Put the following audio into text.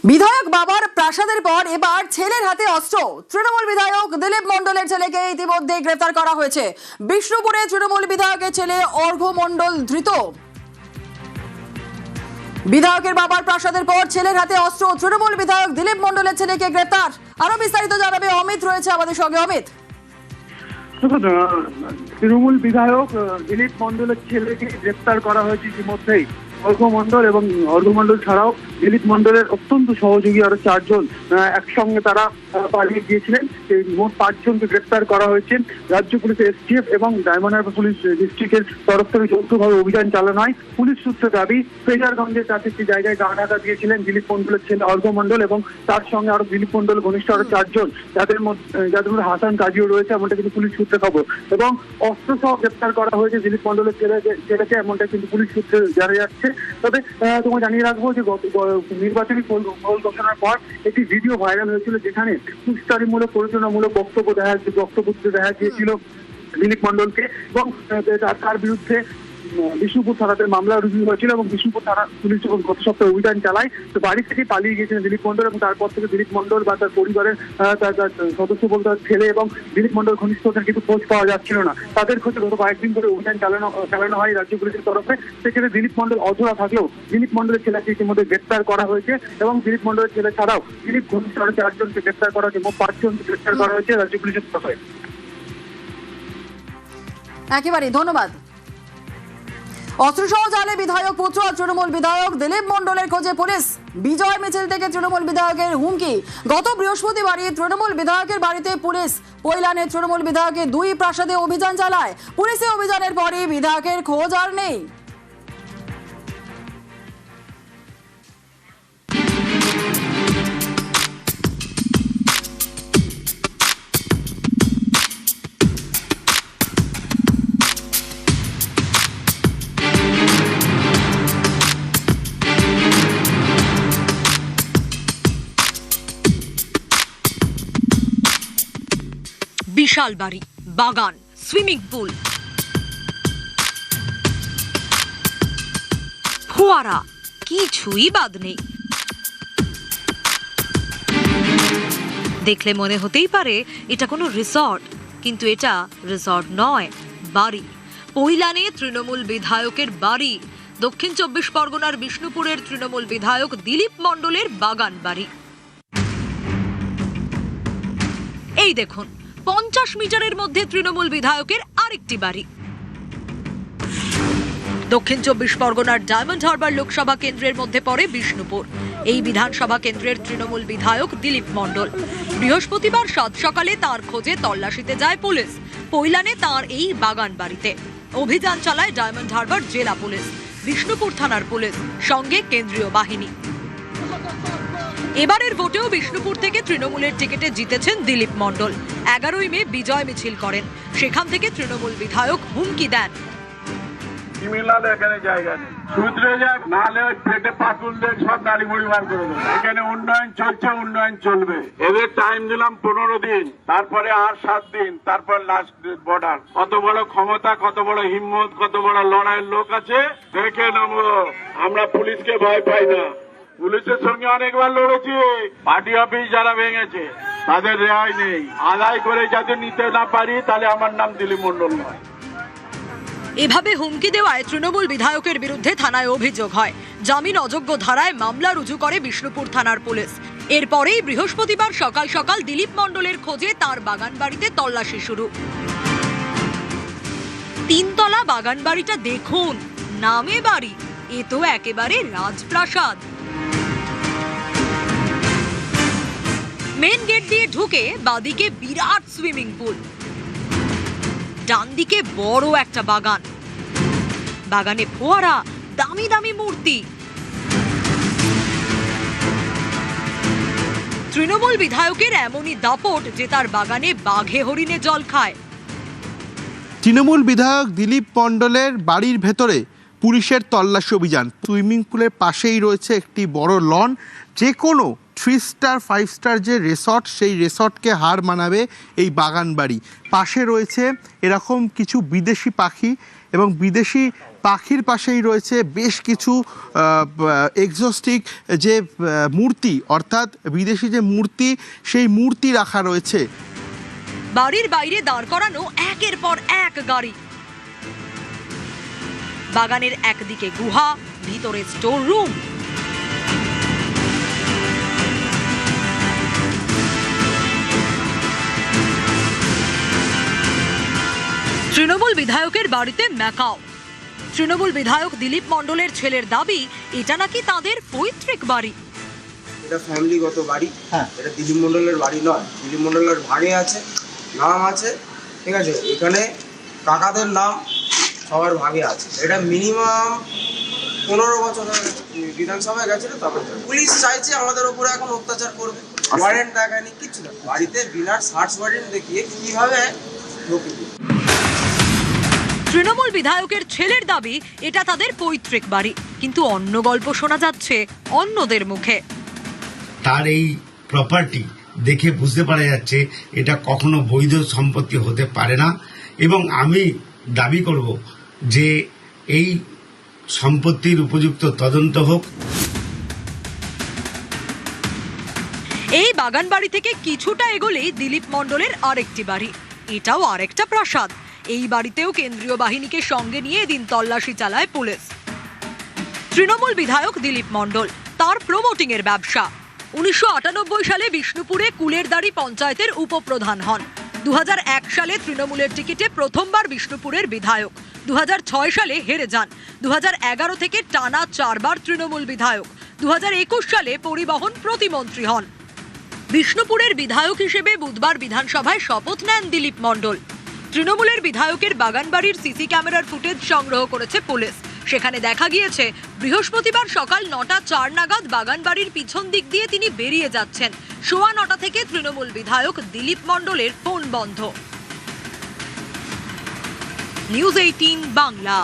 বিধায়ক বাবার প্রাসাদের পর এবার ছেলের হাতে অস্ত্র। তৃণমূল বিধায়ক দিলীপ মণ্ডলের ছেলেকে ইতিমধ্যে গ্রেফতার করা হয়েছে। বিষ্ণুপুরে তৃণমূল বিধায়কের ছেলে অর্ঘ্য মণ্ডল ধৃত। বিধায়কের বাবার প্রাসাদের পর ছেলের হাতে অস্ত্র, তৃণমূল বিধায়ক দিলীপ মণ্ডলের ছেলেকে গ্রেফতার। আরো বিস্তারিত জানাবে অমিত, রয়েছে আমাদের সঙ্গে। অমিত, তৃণমূল বিধায়ক দিলীপ মণ্ডলের ছেলেকে গ্রেপ্তার করা হয়েছে ইতিমধ্যেই। অর্ঘ্য মণ্ডল এবং অর্ঘ্য মণ্ডল ছাড়াও দিলীপ মণ্ডলের অত্যন্ত সহযোগী আরো 4 জন একসঙ্গে তারা পালিয়ে গিয়েছিলেন। এই মোট 5 জনকে গ্রেপ্তার করা হয়েছে। রাজ্য পুলিশের এসটিএফ এবং ডায়মন্ড হারবার পুলিশ ডিস্ট্রিক্টের তরফ থেকে যৌথভাবে অভিযান চালানো হয়। পুলিশ সূত্রে দাবি, ফ্রেজারগঞ্জের কাছে একটি জায়গায় গা ঢাকা দিয়েছিলেন দিলীপ মণ্ডলের ছেলে অর্ঘ্য মণ্ডল এবং তার সঙ্গে আরো দিলীপ মণ্ডল ঘনিষ্ঠ আরো 4 জন, যাদের মধ্যে হাসান কাজীও রয়েছে, এমনটা কিন্তু পুলিশ সূত্রে খবর। এবং অস্ত্র সহ গ্রেপ্তার করা হয়েছে দিলীপ মণ্ডলের ছেলেকে, এমনটা কিন্তু পুলিশ সূত্রে জানা যাচ্ছে। তবে তোমায় জানিয়ে রাখবো যে নির্বাচনী ফল ঘোষণার পর একটি ভিডিও ভাইরাল হয়েছিল, যেখানে উস্কানিমূলক প্ররোচনামূলক বক্তব্য দেখা গিয়েছিল দিলীপ মণ্ডলকে, এবং তার বিরুদ্ধে বিষ্ণুপুর থানাতে মামলা রুজু হয়েছিল এবং বিষ্ণুপুর থানা পুলিশ যখন গত সপ্তাহে অভিযান চালায়, তো বাড়ি থেকে পালিয়ে গিয়েছিলেন দিলীপ মণ্ডল এবং তারপর থেকে দিলীপ মণ্ডল বা তার পরিবারের তার সদস্য বলতে তার ছেলে এবং দিলীপ মণ্ডল ঘনিষ্ঠতার কিন্তু খোঁজ পাওয়া যাচ্ছিল না। তাদের খোঁজে গত কয়েকদিন ধরে অভিযান চালানো হয় রাজ্য পুলিশের তরফে। সেখানে দিলীপ মণ্ডল অধরা থাকলেও দিলীপ মণ্ডলের ছেলেকে ইতিমধ্যে গ্রেপ্তার করা হয়েছে এবং দিলীপ মণ্ডলের ছেলে ছাড়াও দিলীপ ঘনিষ্ঠ আরো 4 জনকে গ্রেপ্তার করা হয়েছে। মোট 5 জনকে গ্রেপ্তার করা হয়েছে রাজ্য পুলিশের তরফে। একেবারে ধন্যবাদ। অস্ত্রসহ জালে বিধায়ক পুত্র তৃণমূল বিধায়ক দিলীপ মণ্ডলের খোঁজে পুলিশ। বিজয় মিছিল থেকে তৃণমূল বিধায়কের হুমকি। গত বৃহস্পতিবারই তৃণমূল বিধায়কের বাড়িতে পুলিশ পৈলানে তৃণমূল বিধায়কের 2 প্রাসাদে অভিযান চালায়। পুলিশের অভিযানের পরই বিধায়কের খোঁজ আর নেই। বিশাল বাড়ি, বাগান, সুইমিং পুল, ফোয়ারা, কিছুই বাদ নেই। দেখলে মনে হতেই পারে এটা কোনো রিসর্ট, কিন্তু এটা রিসর্ট নয়, বাড়ি। পৈলানে তৃণমূল বিধায়কের বাড়ি। দক্ষিণ 24 পরগনার বিষ্ণুপুরের তৃণমূল বিধায়ক দিলীপ মণ্ডলের বাগান বাড়ি। এই দেখুন, 50 মিটারের মধ্যে তৃণমূল বিধায়কের আরেকটি বাড়ি। দক্ষিণ 24 পরগনার ডায়মন্ড হারবার লোকসভা কেন্দ্রের মধ্যে পড়ে বিষ্ণুপুর। এই বিধানসভা কেন্দ্রের তৃণমূল বিধায়ক দিলীপ মণ্ডল। বৃহস্পতিবার সাত সকালে তার খোঁজে তল্লাশিতে যায় পুলিশ পৈলানে তার এই বাগান বাড়িতে। অভিযান চালায় ডায়মন্ড হারবার জেলা পুলিশ, বিষ্ণুপুর থানার পুলিশ, সঙ্গে কেন্দ্রীয় বাহিনী। এবারের ভোটেও বিষ্ণুপুর থেকে তৃণমূলের টিকিটে জিতেছেন দিলীপ মণ্ডল। 11ই মে বিজয় মিছিল করেন। সেখান থেকে তৃণমূল বিধায়ক হুমকি দেন, এখানে জায়গা নেই, সূত্রে যাক, নাহলে ওই পেটে পাতুল দেখ সব নারী মুড়ি বার করে দেবে। এখানে উন্নয়ন চলছে, উন্নয়ন চলবে। এদের টাইম দিলাম 15 দিন, তারপরে আর 7 দিন, তারপর লাস্ট বর্ডার। কত বড় ক্ষমতা, কত বড় হিম্মত, কত বড় লড়াইয়ের লোক আছে দেখে নেবো। আমরা পুলিশকে ভয় পাই না, পুলিশের সঙ্গে অনেকবার লড়েছি। পার্টি অফিস যারা ভেঙেছে তাদের রেহাই নেই। আদায় করে যাতে নিতে না পারি, তাহলে আমার নাম দিলীপ মণ্ডল নয়। এভাবে হুমকি দেওয়ায় তৃণমূল বিধায়কের বিরুদ্ধে থানায় অভিযোগ হয়। জামিন অযোগ্য ধারায় মামলা রুজু করে বিষ্ণুপুর থানার পুলিশ। এরপরেই বৃহস্পতিবার সকাল সকাল দিলীপ মণ্ডলের খোঁজে তার বাগান বাড়িতে তল্লাশি শুরু। 3 তলা বাগান বাড়িটা দেখুন, নামে বাড়ি, এ তো একেবারে রাজপ্রাসাদ। মেন গেট দিয়ে ঢুকে বাদিকে বিরাট সুইমিং পুল, ডান দিকে বড় একটা বাগান, বাগানে ফোয়ারা, দামি দামি মূর্তি। তৃণমূল বিধায়কের এমনই দাপট যে তার বাগানে বাঘে হরিণে জল খায়। তৃণমূল বিধায়ক দিলীপ মণ্ডলের বাড়ির ভেতরে পুলিশের তল্লাশি অভিযান। সুইমিং পুলের পাশেই রয়েছে একটি বড় লন। যে কোনো 3 স্টার 5 স্টার যে রিসর্ট, সেই রিসর্টকে হার মানাবে এই বাগান বাড়ি। পাশে রয়েছে এরকম কিছু বিদেশি পাখি এবং বিদেশি পাখির পাশেই রয়েছে বেশ কিছু এক্সোস্টিক যে মূর্তি, অর্থাৎ বিদেশি যে মূর্তি, সেই মূর্তি রাখা রয়েছে। বাড়ির বাইরে দাঁড় করানো একের পর এক গাড়ি। বাগানের একদিকে গুহা, ভিতরে স্টোর রুম। তৃণমূল বিধায়কের বাড়িতে ম্যাকাও। তৃণমূল বিধায়ক দিলীপ মণ্ডলের ছেলের দাবি এটা নাকি তাদের পৈতৃক বাড়ি। এটা ফ্যামিলিগত বাড়ি, এটা দিলীপ মণ্ডলের বাড়ি নয়। দিলীপ মণ্ডলের ভাগে আছে, নাম আছে, ঠিক আছে। এখানে কাকাদের নাম সবার ভাগে আছে। এটা মিনিমাম 15 বছর বিধানসভায় গেছিল। তবে পুলিশ চাইছে আমাদের উপরে এখন অত্যাচার করবে। ওয়ারেন্ট দেখায়নি, কিচ্ছু না। বাড়িতে বিনা সার্চ ওয়ারেন্ট দেখিয়ে কিভাবে ঢুকে। তৃণমূল বিধায়কের ছেলের দাবি এটা তাদের পৈতৃক বাড়ি, কিন্তু অন্য গল্প শোনা যাচ্ছে অন্যদের মুখে। তার এই প্রপার্টি দেখে বুঝতে পারা যাচ্ছে এটা কখনো বৈধ সম্পত্তি হতে পারে না, এবং আমি দাবি করব যে এই সম্পত্তির উপযুক্ত তদন্ত হোক। এই বাগান বাড়ি থেকে কিছুটা এগোলেই দিলীপ মণ্ডলের আরেকটি বাড়ি, এটাও আরেকটা প্রাসাদ। এই বাড়িতেও কেন্দ্রীয় বাহিনীকে সঙ্গে নিয়ে এদিন তল্লাশি চালায় পুলিশ। তৃণমূল বিধায়ক দিলীপ মণ্ডল, তার প্রমোটিং এর ব্যবসা। 1998 সালে বিষ্ণুপুরে কুলেরদাড়ি পঞ্চায়েতের উপপ্রধান হন। 2001 সালে তৃণমূলের টিকিটে প্রথমবার বিষ্ণুপুরের বিধায়ক। 2006 সালে হেরে যান। 2011 থেকে টানা 4 বার তৃণমূল বিধায়ক। 2021 সালে পরিবহন প্রতিমন্ত্রী হন। বিষ্ণুপুরের বিধায়ক হিসেবে বুধবার বিধানসভায় শপথ নেন দিলীপ মণ্ডল। তৃণমূলের বিধায়কের বাগানবাড়ির সিসি ক্যামেরার ফুটেজ সংগ্রহ করেছে পুলিশ। সেখানে দেখা গিয়েছে বৃহস্পতিবার সকাল 9:04 নাগাদ বাগানবাড়ির পিছন দিক দিয়ে তিনি বেরিয়ে যাচ্ছেন। 9:15 থেকে তৃণমূল বিধায়ক দিলীপ মণ্ডলের ফোন বন্ধ। নিউজ 18 বাংলা।